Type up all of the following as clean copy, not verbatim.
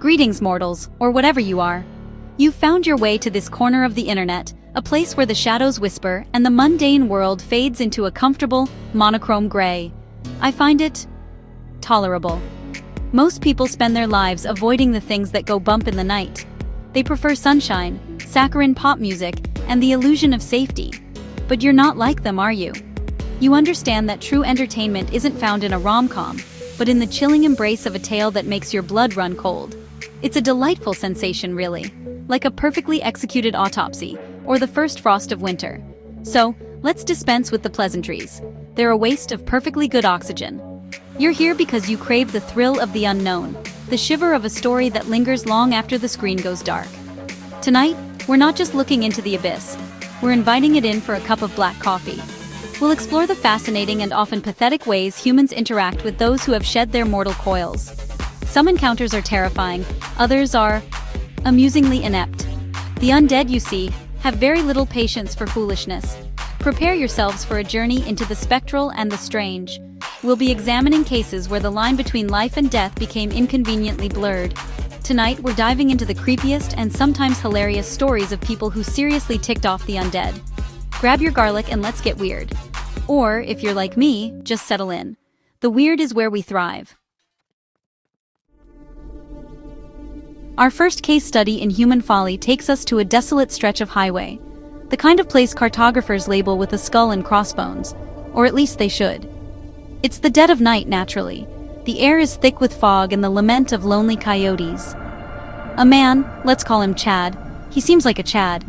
Greetings, mortals, or whatever you are. You've found your way to this corner of the internet, a place where the shadows whisper and the mundane world fades into a comfortable, monochrome gray. I find it tolerable. Most people spend their lives avoiding the things that go bump in the night. They prefer sunshine, saccharine pop music, and the illusion of safety. But you're not like them, are you? You understand that true entertainment isn't found in a rom-com, but in the chilling embrace of a tale that makes your blood run cold. It's a delightful sensation, really, like a perfectly executed autopsy, or the first frost of winter. So, let's dispense with the pleasantries. They're a waste of perfectly good oxygen. You're here because you crave the thrill of the unknown, the shiver of a story that lingers long after the screen goes dark. Tonight, we're not just looking into the abyss, we're inviting it in for a cup of black coffee. We'll explore the fascinating and often pathetic ways humans interact with those who have shed their mortal coils. Some encounters are terrifying, others are amusingly inept. The undead, you see, have very little patience for foolishness. Prepare yourselves for a journey into the spectral and the strange. We'll be examining cases where the line between life and death became inconveniently blurred. Tonight, we're diving into the creepiest and sometimes hilarious stories of people who seriously ticked off the undead. Grab your garlic and let's get weird. Or, if you're like me, just settle in. The weird is where we thrive. Our first case study in human folly takes us to a desolate stretch of highway. The kind of place cartographers label with a skull and crossbones. Or at least they should. It's the dead of night, naturally. The air is thick with fog and the lament of lonely coyotes. A man, let's call him Chad, he seems like a Chad,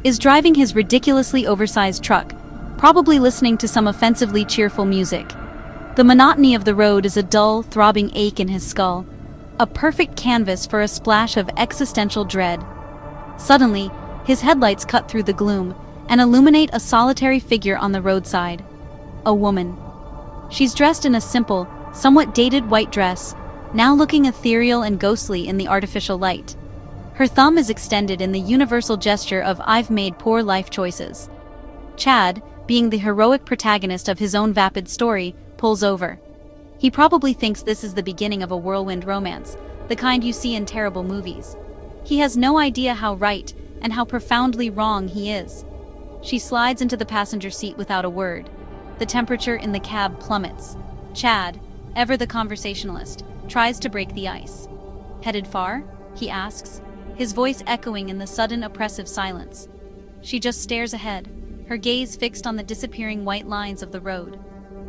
is driving his ridiculously oversized truck, probably listening to some offensively cheerful music. The monotony of the road is a dull, throbbing ache in his skull, a perfect canvas for a splash of existential dread. Suddenly, his headlights cut through the gloom and illuminate a solitary figure on the roadside. A woman. She's dressed in a simple, somewhat dated white dress, now looking ethereal and ghostly in the artificial light. Her thumb is extended in the universal gesture of "I've made poor life choices." Chad, being the heroic protagonist of his own vapid story, pulls over. He probably thinks this is the beginning of a whirlwind romance, the kind you see in terrible movies. He has no idea how right and how profoundly wrong he is. She slides into the passenger seat without a word. The temperature in the cab plummets. Chad, ever the conversationalist, tries to break the ice. "Headed far?" he asks, his voice echoing in the sudden oppressive silence. She just stares ahead, her gaze fixed on the disappearing white lines of the road.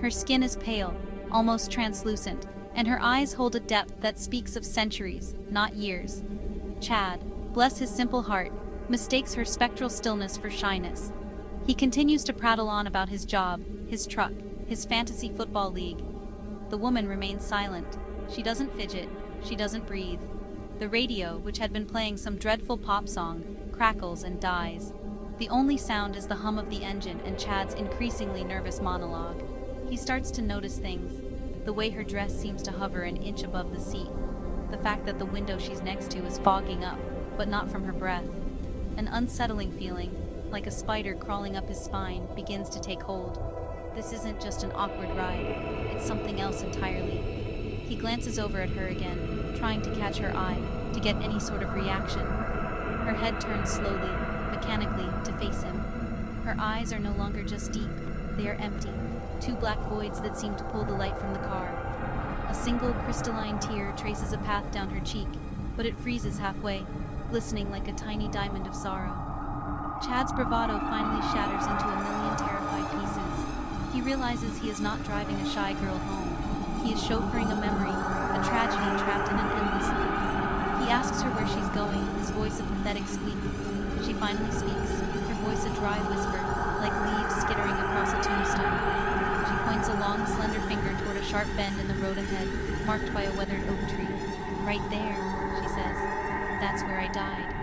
Her skin is pale, almost translucent, and her eyes hold a depth that speaks of centuries, not years. Chad, bless his simple heart, mistakes her spectral stillness for shyness. He continues to prattle on about his job, his truck, his fantasy football league. The woman remains silent. She doesn't fidget, she doesn't breathe. The radio, which had been playing some dreadful pop song, crackles and dies. The only sound is the hum of the engine and Chad's increasingly nervous monologue. He starts to notice things. The way her dress seems to hover an inch above the seat. The fact that the window she's next to is fogging up, but not from her breath. An unsettling feeling, like a spider crawling up his spine, begins to take hold. This isn't just an awkward ride, it's something else entirely. He glances over at her again, trying to catch her eye, to get any sort of reaction. Her head turns slowly, mechanically, to face him. Her eyes are no longer just deep, they are empty, two black voids that seem to pull the light from the car. A single crystalline tear traces a path down her cheek, but it freezes halfway, glistening like a tiny diamond of sorrow. Chad's bravado finally shatters into a million terrified pieces. He realizes he is not driving a shy girl home. He is chauffeuring a memory, a tragedy trapped in an endless loop. He asks her where she's going, his voice a pathetic squeak. She finally speaks, her voice a dry whisper, like leaves skittering across a tombstone. She points a long, slender finger toward a sharp bend in the road ahead, marked by a weathered oak tree. "Right there," she says. "That's where I died."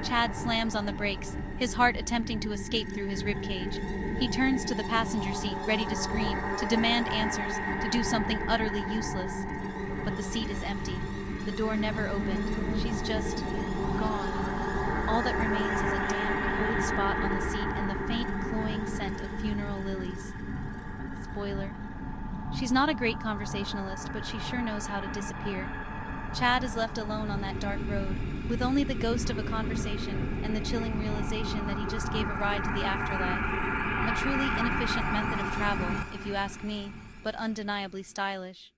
Chad slams on the brakes, his heart attempting to escape through his ribcage. He turns to the passenger seat, ready to scream, to demand answers, to do something utterly useless. But the seat is empty. The door never opened. She's just gone. All that remains is a damp, cold spot on the seat and the faint, cloying scent of funeral lilies. Spoiler. She's not a great conversationalist, but she sure knows how to disappear. Chad is left alone on that dark road, with only the ghost of a conversation and the chilling realization that he just gave a ride to the afterlife. A truly inefficient method of travel, if you ask me, but undeniably stylish.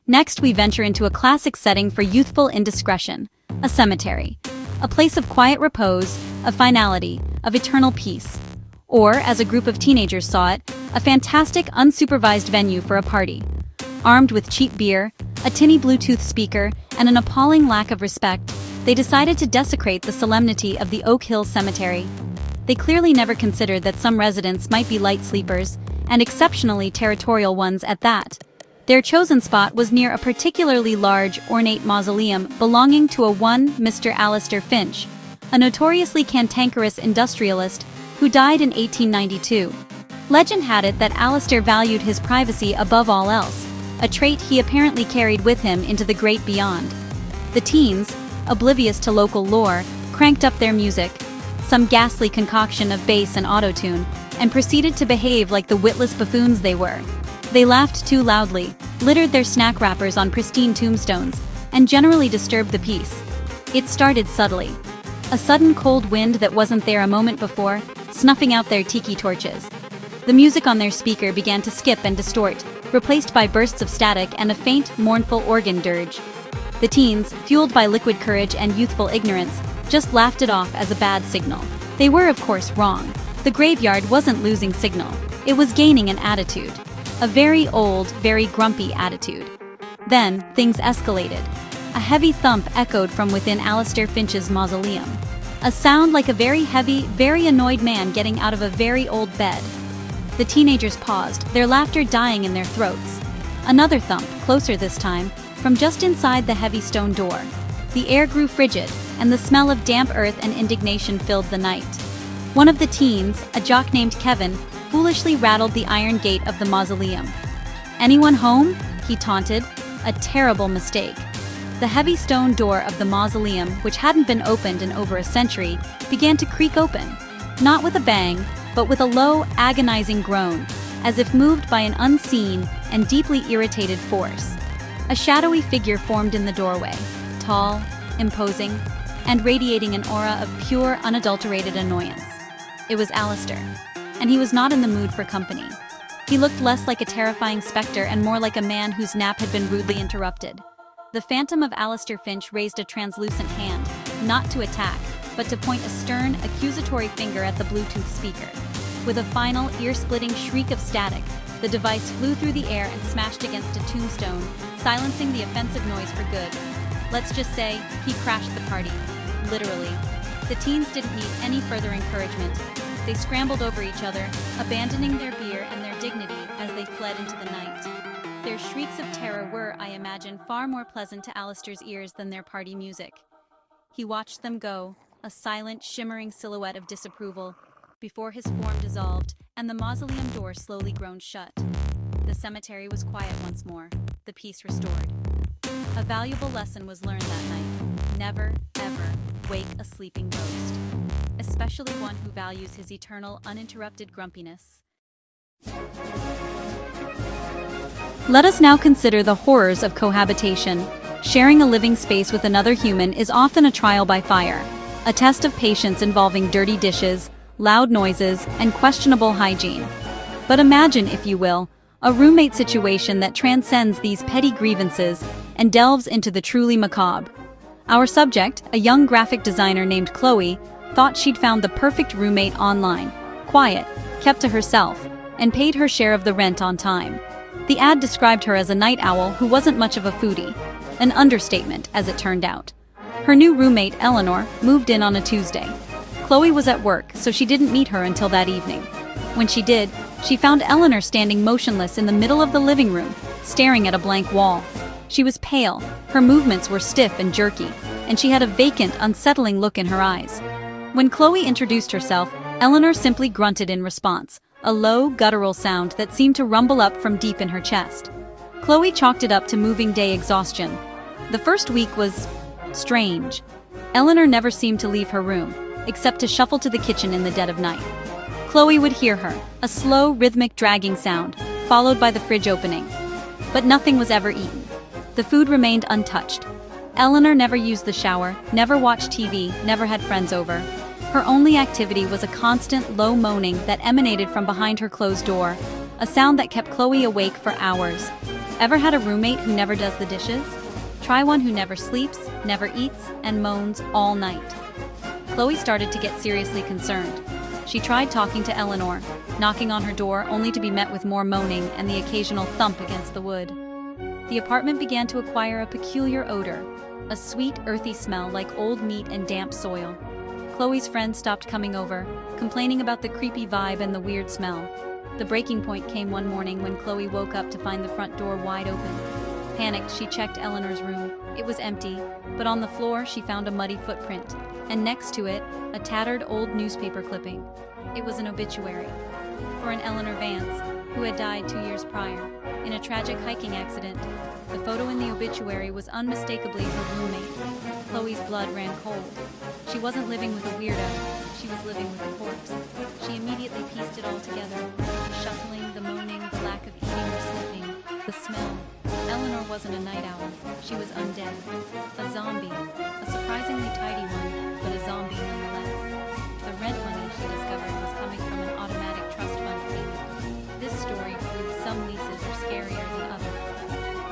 Next, we venture into a classic setting for youthful indiscretion, a cemetery. A place of quiet repose, of finality, of eternal peace. Or, as a group of teenagers saw it, a fantastic, unsupervised venue for a party. Armed with cheap beer, a tinny Bluetooth speaker, and an appalling lack of respect, they decided to desecrate the solemnity of the Oak Hill Cemetery. They clearly never considered that some residents might be light sleepers, and exceptionally territorial ones at that. Their chosen spot was near a particularly large, ornate mausoleum belonging to a one Mr. Alistair Finch, a notoriously cantankerous industrialist who died in 1892. Legend had it that Alistair valued his privacy above all else, a trait he apparently carried with him into the great beyond. The teens, oblivious to local lore, cranked up their music, some ghastly concoction of bass and autotune, and proceeded to behave like the witless buffoons they were. They laughed too loudly, littered their snack wrappers on pristine tombstones, and generally disturbed the peace. It started subtly. A sudden cold wind that wasn't there a moment before, snuffing out their tiki torches. The music on their speaker began to skip and distort, replaced by bursts of static and a faint, mournful organ dirge. The teens, fueled by liquid courage and youthful ignorance, just laughed it off as a bad signal. They were, of course, wrong. The graveyard wasn't losing signal. It was gaining an attitude. A very old, very grumpy attitude. Then, things escalated. A heavy thump echoed from within Alistair Finch's mausoleum. A sound like a very heavy, very annoyed man getting out of a very old bed. The teenagers paused, their laughter dying in their throats. Another thump, closer this time, from just inside the heavy stone door. The air grew frigid, and the smell of damp earth and indignation filled the night. One of the teens, a jock named Kevin, foolishly rattled the iron gate of the mausoleum. "Anyone home?" he taunted. A terrible mistake. The heavy stone door of the mausoleum, which hadn't been opened in over a century, began to creak open. Not with a bang, but with a low, agonizing groan, as if moved by an unseen and deeply irritated force. A shadowy figure formed in the doorway, tall, imposing, and radiating an aura of pure, unadulterated annoyance. It was Alistair, and he was not in the mood for company. He looked less like a terrifying specter and more like a man whose nap had been rudely interrupted. The phantom of Alistair Finch raised a translucent hand, not to attack, but to point a stern, accusatory finger at the Bluetooth speaker. With a final, ear-splitting shriek of static, the device flew through the air and smashed against a tombstone, silencing the offensive noise for good. Let's just say, he crashed the party. Literally. The teens didn't need any further encouragement. They scrambled over each other, abandoning their beer and their dignity as they fled into the night. Their shrieks of terror were, I imagine, far more pleasant to Alistair's ears than their party music. He watched them go, a silent, shimmering silhouette of disapproval, before his form dissolved and the mausoleum door slowly groaned shut. The cemetery was quiet once more, the peace restored. A valuable lesson was learned that night. Never, ever wake a sleeping ghost, especially one who values his eternal, uninterrupted grumpiness. Let us now consider the horrors of cohabitation. Sharing a living space with another human is often a trial by fire, a test of patience involving dirty dishes, loud noises, and questionable hygiene. But imagine, if you will, a roommate situation that transcends these petty grievances and delves into the truly macabre. Our subject, a young graphic designer named Chloe, thought she'd found the perfect roommate online, quiet, kept to herself, and paid her share of the rent on time. The ad described her as a night owl who wasn't much of a foodie, an understatement, as it turned out. Her new roommate, Eleanor, moved in on a Tuesday. Chloe was at work, so she didn't meet her until that evening. When she did, she found Eleanor standing motionless in the middle of the living room, staring at a blank wall. She was pale, her movements were stiff and jerky, and she had a vacant, unsettling look in her eyes. When Chloe introduced herself, Eleanor simply grunted in response, a low, guttural sound that seemed to rumble up from deep in her chest. Chloe chalked it up to moving day exhaustion. The first week was strange. Eleanor never seemed to leave her room, except to shuffle to the kitchen in the dead of night. Chloe would hear her, a slow, rhythmic dragging sound, followed by the fridge opening. But nothing was ever eaten. The food remained untouched. Eleanor never used the shower, never watched TV, never had friends over. Her only activity was a constant, low moaning that emanated from behind her closed door, a sound that kept Chloe awake for hours. Ever had a roommate who never does the dishes? Try one who never sleeps, never eats, and moans all night. Chloe started to get seriously concerned. She tried talking to Eleanor, knocking on her door only to be met with more moaning and the occasional thump against the wood. The apartment began to acquire a peculiar odor, a sweet, earthy smell like old meat and damp soil. Chloe's friends stopped coming over, complaining about the creepy vibe and the weird smell. The breaking point came one morning when Chloe woke up to find the front door wide open. Panicked, she checked Eleanor's room. It was empty, but on the floor she found a muddy footprint, and next to it, a tattered old newspaper clipping. It was an obituary for an Eleanor Vance, who had died 2 years prior, in a tragic hiking accident. The photo in the obituary was unmistakably her roommate. Chloe's blood ran cold. She wasn't living with a weirdo, she was living with a corpse. She immediately pieced it all together. The shuffling, the moaning, the lack of eating or sleeping, the smell. Eleanor wasn't a night owl, she was undead. A zombie, a surprisingly tidy one, but a zombie nonetheless. The rent money, she discovered, was coming from an automatic trust fund payment. This story proved some leases are scarier than others.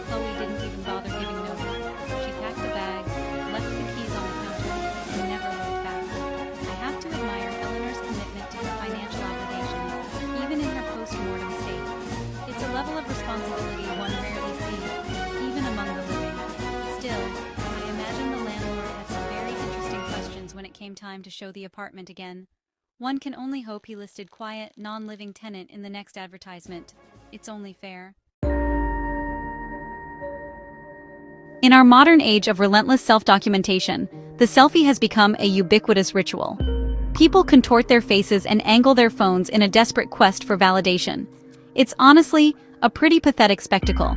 Chloe didn't even bother giving notice. She packed a bag, left the keys on the counter, and never looked back. I have to admire Eleanor's commitment to her financial obligations, even in her post-mortem state. It's a level of responsibility one rarely sees, even among the living. Still, I imagine the landlord had some very interesting questions when it came time to show the apartment again. One can only hope he listed quiet, non-living tenant in the next advertisement. It's only fair. In our modern age of relentless self-documentation, the selfie has become a ubiquitous ritual. People contort their faces and angle their phones in a desperate quest for validation. It's honestly a pretty pathetic spectacle.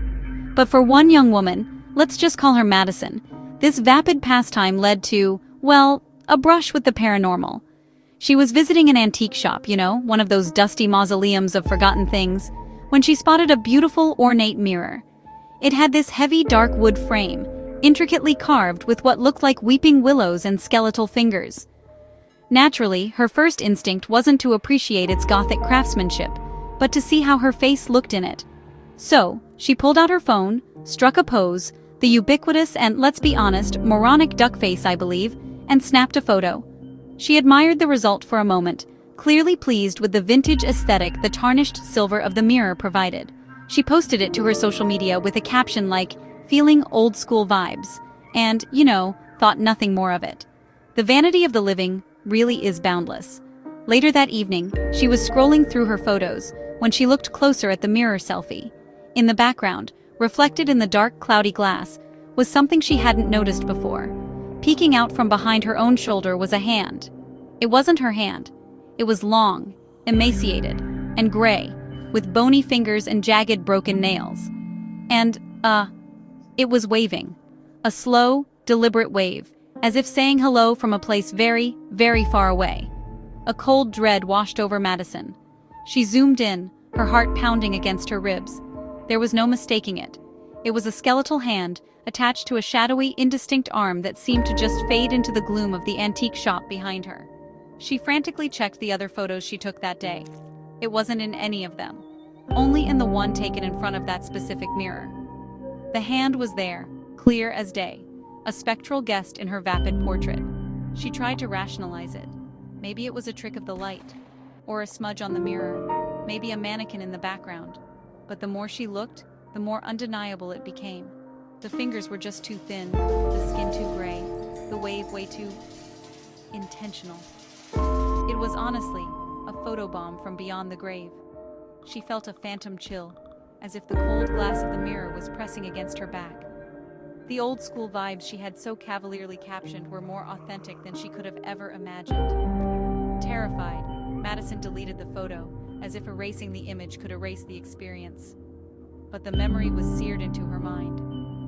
But for one young woman, let's just call her Madison, this vapid pastime led to, well, a brush with the paranormal. She was visiting an antique shop, one of those dusty mausoleums of forgotten things, when she spotted a beautiful, ornate mirror. It had this heavy, dark wood frame, intricately carved with what looked like weeping willows and skeletal fingers. Naturally, her first instinct wasn't to appreciate its Gothic craftsmanship, but to see how her face looked in it. So, she pulled out her phone, struck a pose, the ubiquitous and, let's be honest, moronic duck face, I believe, and snapped a photo. She admired the result for a moment, clearly pleased with the vintage aesthetic the tarnished silver of the mirror provided. She posted it to her social media with a caption like, "Feeling old school vibes," and, thought nothing more of it. The vanity of the living really is boundless. Later that evening, she was scrolling through her photos when she looked closer at the mirror selfie. In the background, reflected in the dark, cloudy glass, was something she hadn't noticed before. Peeking out from behind her own shoulder was a hand. It wasn't her hand. It was long, emaciated, and gray, with bony fingers and jagged broken nails. And, it was waving. A slow, deliberate wave, as if saying hello from a place very, very far away. A cold dread washed over Madison. She zoomed in, her heart pounding against her ribs. There was no mistaking it. It was a skeletal hand, attached to a shadowy, indistinct arm that seemed to just fade into the gloom of the antique shop behind her. She frantically checked the other photos she took that day. It wasn't in any of them. Only in the one taken in front of that specific mirror. The hand was there, clear as day, a spectral guest in her vapid portrait. She tried to rationalize it. Maybe it was a trick of the light, or a smudge on the mirror, maybe a mannequin in the background. But the more she looked, the more undeniable it became. The fingers were just too thin, the skin too gray, the wave way too intentional. It was honestly a photobomb from beyond the grave. She felt a phantom chill, as if the cold glass of the mirror was pressing against her back. The old-school vibes she had so cavalierly captioned were more authentic than she could have ever imagined. Terrified, Madison deleted the photo, as if erasing the image could erase the experience. But the memory was seared into her mind.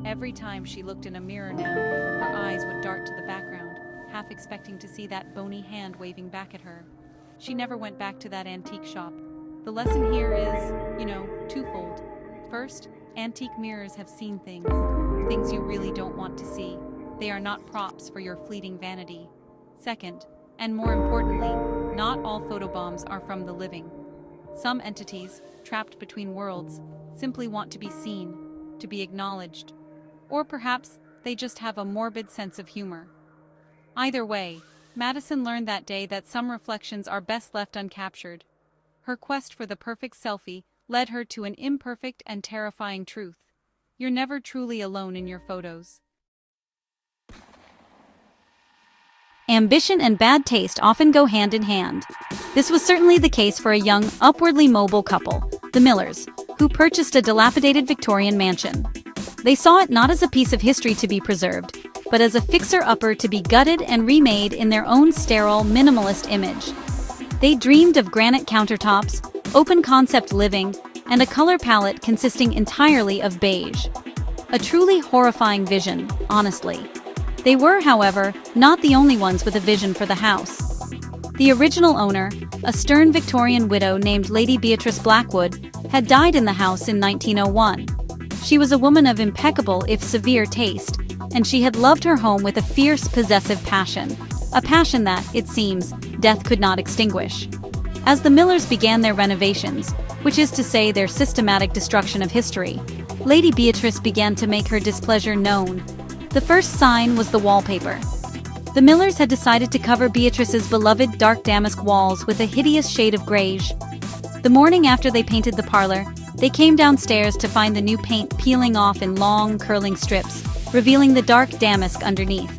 Every time she looked in a mirror now, her eyes would dart to the background, half expecting to see that bony hand waving back at her. She never went back to that antique shop. The lesson here is, twofold. First, Antique mirrors have seen things, things you really don't want to see. They are not props for your fleeting vanity. Second, and more importantly, not all photobombs are from the living. Some entities, trapped between worlds, simply want to be seen, to be acknowledged. Or perhaps they just have a morbid sense of humor. Either way, Madison learned that day that some reflections are best left uncaptured. Her quest for the perfect selfie led her to an imperfect and terrifying truth. You're never truly alone in your photos. Ambition and bad taste often go hand in hand. This was certainly the case for a young, upwardly mobile couple, the Millers, who purchased a dilapidated Victorian mansion. They saw it not as a piece of history to be preserved, but as a fixer-upper to be gutted and remade in their own sterile, minimalist image. They dreamed of granite countertops, open-concept living, and a color palette consisting entirely of beige. A truly horrifying vision, honestly. They were, however, not the only ones with a vision for the house. The original owner, a stern Victorian widow named Lady Beatrice Blackwood, had died in the house in 1901. She was a woman of impeccable if severe taste, and she had loved her home with a fierce, possessive passion. A passion that, it seems, death could not extinguish. As the Millers began their renovations, which is to say their systematic destruction of history, Lady Beatrice began to make her displeasure known. The first sign was the wallpaper. The Millers had decided to cover Beatrice's beloved dark damask walls with a hideous shade of greige. The morning after they painted the parlor, they came downstairs to find the new paint peeling off in long, curling strips, revealing the dark damask underneath.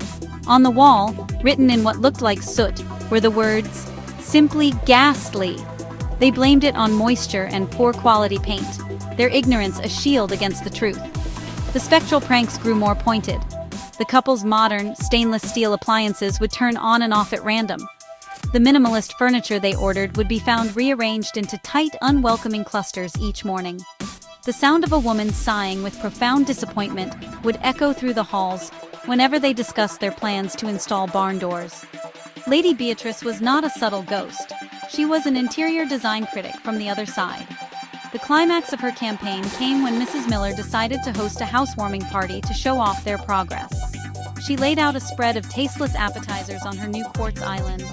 On the wall, written in what looked like soot, were the words, "Simply ghastly." They blamed it on moisture and poor quality paint, their ignorance a shield against the truth. The spectral pranks grew more pointed. The couple's modern, stainless steel appliances would turn on and off at random. The minimalist furniture they ordered would be found rearranged into tight, unwelcoming clusters each morning. The sound of a woman sighing with profound disappointment would echo through the halls whenever they discussed their plans to install barn doors. Lady Beatrice was not a subtle ghost. She was an interior design critic from the other side. The climax of her campaign came when Mrs. Miller decided to host a housewarming party to show off their progress. She laid out a spread of tasteless appetizers on her new quartz island.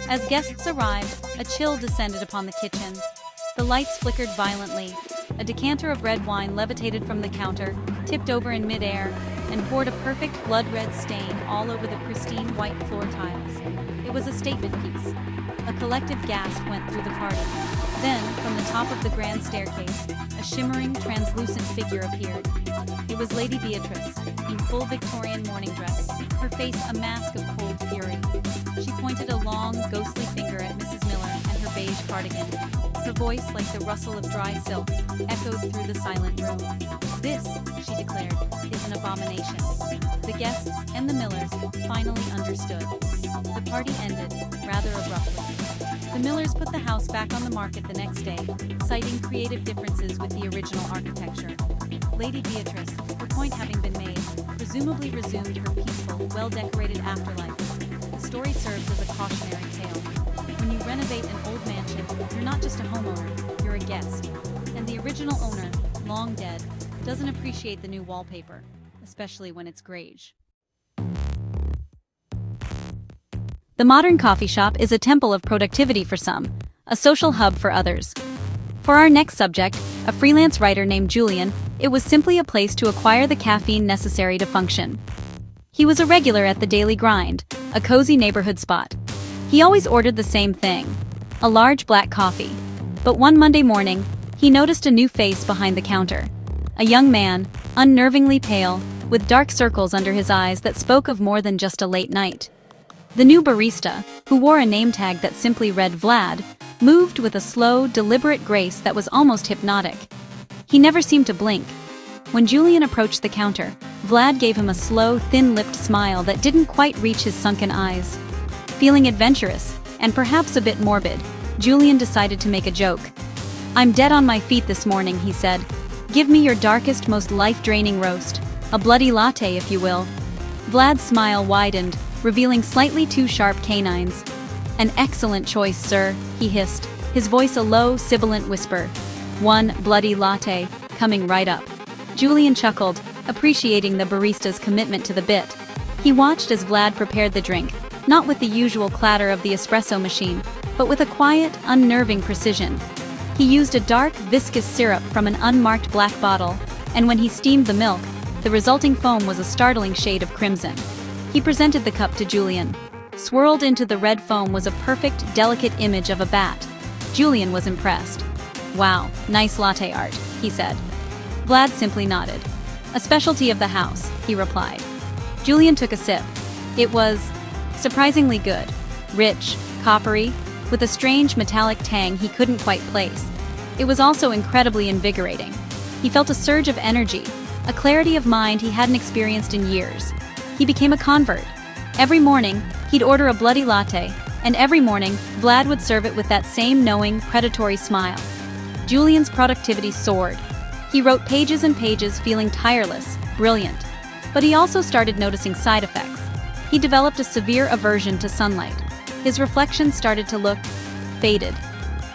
As guests arrived, a chill descended upon the kitchen. The lights flickered violently. A decanter of red wine levitated from the counter, tipped over in midair, and poured a perfect blood-red stain all over the pristine white floor tiles. It was a statement piece. A collective gasp went through the party. Then, from the top of the grand staircase, a shimmering, translucent figure appeared. It was Lady Beatrice, in full Victorian morning dress, her face a mask of cold fury. She pointed a long, ghostly finger at Mrs. Miller and her beige cardigan. Her voice, like the rustle of dry silk, echoed through the silent room. "This," she declared, "is an abomination." The guests and the Millers finally understood. The party ended, rather abruptly. The Millers put the house back on the market the next day, citing creative differences with the original architecture. Lady Beatrice, her point having been made, presumably resumed her peaceful, well-decorated afterlife. The story serves as a cautionary tale. When you renovate an old mansion, you're not just a homeowner, you're a guest. And the original owner, long dead, doesn't appreciate the new wallpaper, especially when it's greige. The modern coffee shop is a temple of productivity for some, a social hub for others. For our next subject, a freelance writer named Julian, it was simply a place to acquire the caffeine necessary to function. He was a regular at the Daily Grind, a cozy neighborhood spot. He always ordered the same thing, a large black coffee. But one Monday morning, he noticed a new face behind the counter. A young man, unnervingly pale, with dark circles under his eyes that spoke of more than just a late night. The new barista, who wore a name tag that simply read Vlad, moved with a slow, deliberate grace that was almost hypnotic. He never seemed to blink. When Julian approached the counter, Vlad gave him a slow, thin-lipped smile that didn't quite reach his sunken eyes. Feeling adventurous, and perhaps a bit morbid, Julian decided to make a joke. "I'm dead on my feet this morning," he said. "Give me your darkest, most life-draining roast. A bloody latte, if you will." Vlad's smile widened, revealing slightly too sharp canines. "An excellent choice, sir," he hissed, his voice a low, sibilant whisper. "One bloody latte, coming right up." Julian chuckled, appreciating the barista's commitment to the bit. He watched as Vlad prepared the drink, not with the usual clatter of the espresso machine, but with a quiet, unnerving precision. He used a dark, viscous syrup from an unmarked black bottle, and when he steamed the milk, the resulting foam was a startling shade of crimson. He presented the cup to Julian. Swirled into the red foam was a perfect, delicate image of a bat. Julian was impressed. "Wow, nice latte art," he said. Vlad simply nodded. "A specialty of the house," he replied. Julian took a sip. It was surprisingly good. Rich, coppery, with a strange metallic tang he couldn't quite place. It was also incredibly invigorating. He felt a surge of energy, a clarity of mind he hadn't experienced in years. He became a convert. Every morning, he'd order a bloody latte, and every morning, Vlad would serve it with that same knowing, predatory smile. Julian's productivity soared. He wrote pages and pages feeling tireless, brilliant. But he also started noticing side effects. He developed a severe aversion to sunlight. His reflections started to look faded,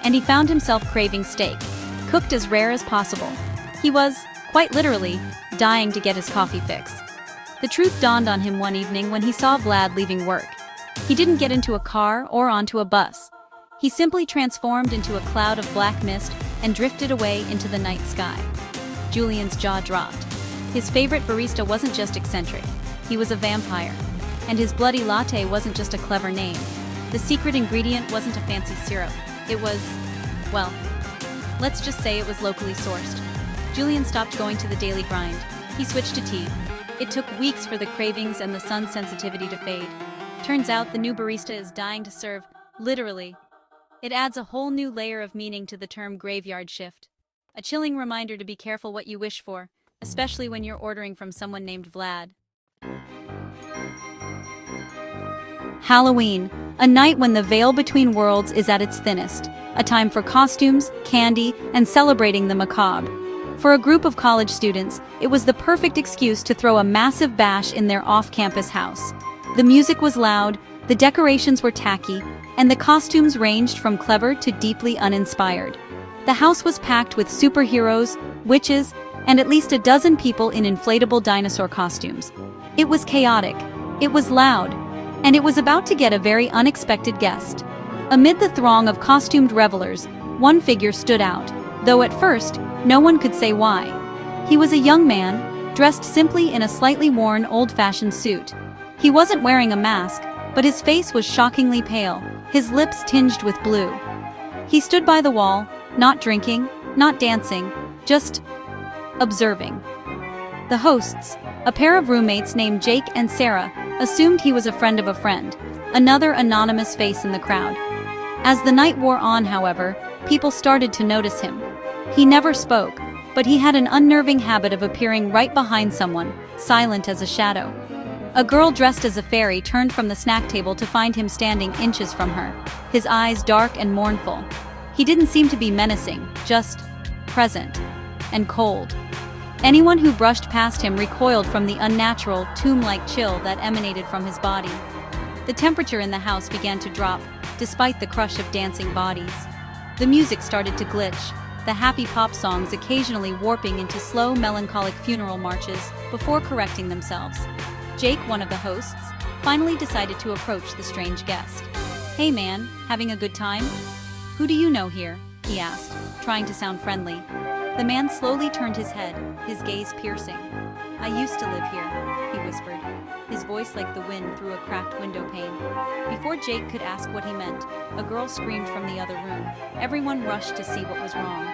and he found himself craving steak, cooked as rare as possible. He was, quite literally, dying to get his coffee fix. The truth dawned on him one evening when he saw Vlad leaving work. He didn't get into a car or onto a bus. He simply transformed into a cloud of black mist and drifted away into the night sky. Julian's jaw dropped. His favorite barista wasn't just eccentric, he was a vampire. And his bloody latte wasn't just a clever name. The secret ingredient wasn't a fancy syrup. It was, well, let's just say it was locally sourced. Julian stopped going to the daily grind. He switched to tea. It took weeks for the cravings and the sun sensitivity to fade. Turns out the new barista is dying to serve, literally. It adds a whole new layer of meaning to the term graveyard shift. A chilling reminder to be careful what you wish for, especially when you're ordering from someone named Vlad. Halloween, a night when the veil between worlds is at its thinnest, a time for costumes, candy, and celebrating the macabre. For a group of college students, it was the perfect excuse to throw a massive bash in their off-campus house. The music was loud, the decorations were tacky, and the costumes ranged from clever to deeply uninspired. The house was packed with superheroes, witches, and at least a dozen people in inflatable dinosaur costumes. It was chaotic, it was loud, and it was about to get a very unexpected guest. Amid the throng of costumed revelers, one figure stood out, though at first, no one could say why. He was a young man, dressed simply in a slightly worn, old-fashioned suit. He wasn't wearing a mask, but his face was shockingly pale, his lips tinged with blue. He stood by the wall, not drinking, not dancing, just observing. The hosts, a pair of roommates named Jake and Sarah, assumed he was a friend of a friend, another anonymous face in the crowd. As the night wore on, however, people started to notice him. He never spoke, but he had an unnerving habit of appearing right behind someone, silent as a shadow. A girl dressed as a fairy turned from the snack table to find him standing inches from her, his eyes dark and mournful. He didn't seem to be menacing, just present and cold. Anyone who brushed past him recoiled from the unnatural, tomb-like chill that emanated from his body. The temperature in the house began to drop, despite the crush of dancing bodies. The music started to glitch, the happy pop songs occasionally warping into slow, melancholic funeral marches before correcting themselves. Jake, one of the hosts, finally decided to approach the strange guest. "Hey man, having a good time? Who do you know here?" he asked, trying to sound friendly. The man slowly turned his head, his gaze piercing. "I used to live here," he whispered, his voice like the wind through a cracked window pane. Before Jake could ask what he meant, a girl screamed from the other room. Everyone rushed to see what was wrong.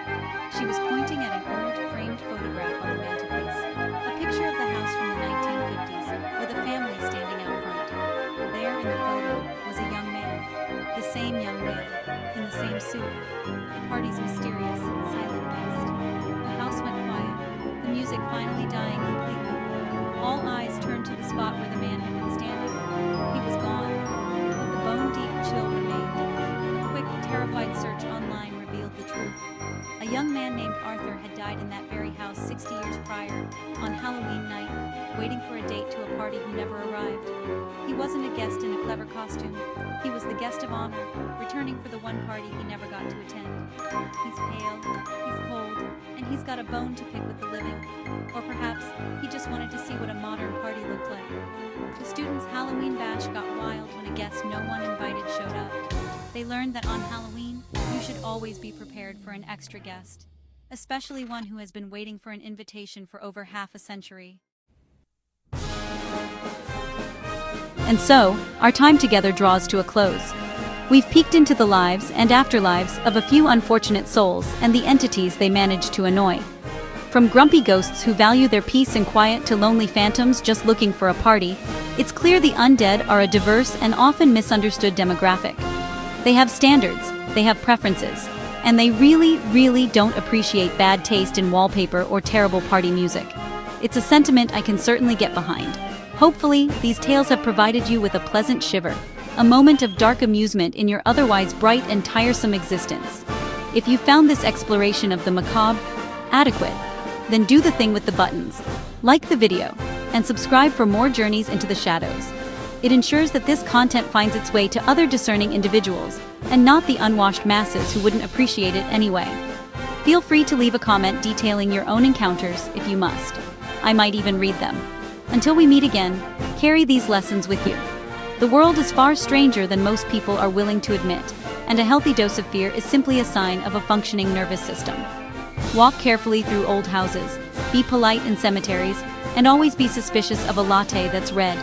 She was pointing at an old, framed photograph on the mantelpiece, a picture of the house from the 1950s, with a family standing out front. There in the photo was a young man, the same young man, in the same suit. The party's mysterious, silent guest. The house went quiet, the music finally dying completely. All eyes turned to the spot where the man had been standing. He was gone, but the bone-deep chill remained. A quick, terrified search online revealed the truth. A young man named Arthur had died in that very house 60 years prior, on Halloween night, waiting for a date to a party who never arrived. He wasn't a guest in a clever costume. He was the guest of honor, returning for the one party he never got to attend. He's pale, he's cold, and he's got a bone to pick with the living. Or guess no one invited showed up. They learned that on Halloween, you should always be prepared for an extra guest, especially one who has been waiting for an invitation for over half a century. And so, our time together draws to a close. We've peeked into the lives and afterlives of a few unfortunate souls and the entities they manage to annoy. From grumpy ghosts who value their peace and quiet to lonely phantoms just looking for a party, it's clear the undead are a diverse and often misunderstood demographic. They have standards, they have preferences, and they really don't appreciate bad taste in wallpaper or terrible party music. It's a sentiment I can certainly get behind. Hopefully, these tales have provided you with a pleasant shiver, a moment of dark amusement in your otherwise bright and tiresome existence. If you found this exploration of the macabre adequate, then do the thing with the buttons. Like the video, and subscribe for more journeys into the shadows. It ensures that this content finds its way to other discerning individuals, and not the unwashed masses who wouldn't appreciate it anyway. Feel free to leave a comment detailing your own encounters if you must. I might even read them. Until we meet again, carry these lessons with you. The world is far stranger than most people are willing to admit, and a healthy dose of fear is simply a sign of a functioning nervous system. Walk carefully through old houses, be polite in cemeteries, and always be suspicious of a latte that's red.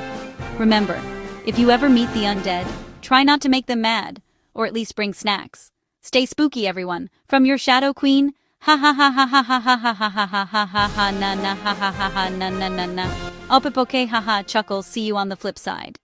Remember, if you ever meet the undead, try not to make them mad, or at least bring snacks. Stay spooky, everyone. From your Shadow Queen, ha ha ha ha ha ha ha ha ha ha ha ha ha ha na na ha ha ha ha na na na na. Opipoke haha chuckles, see you on the flip side.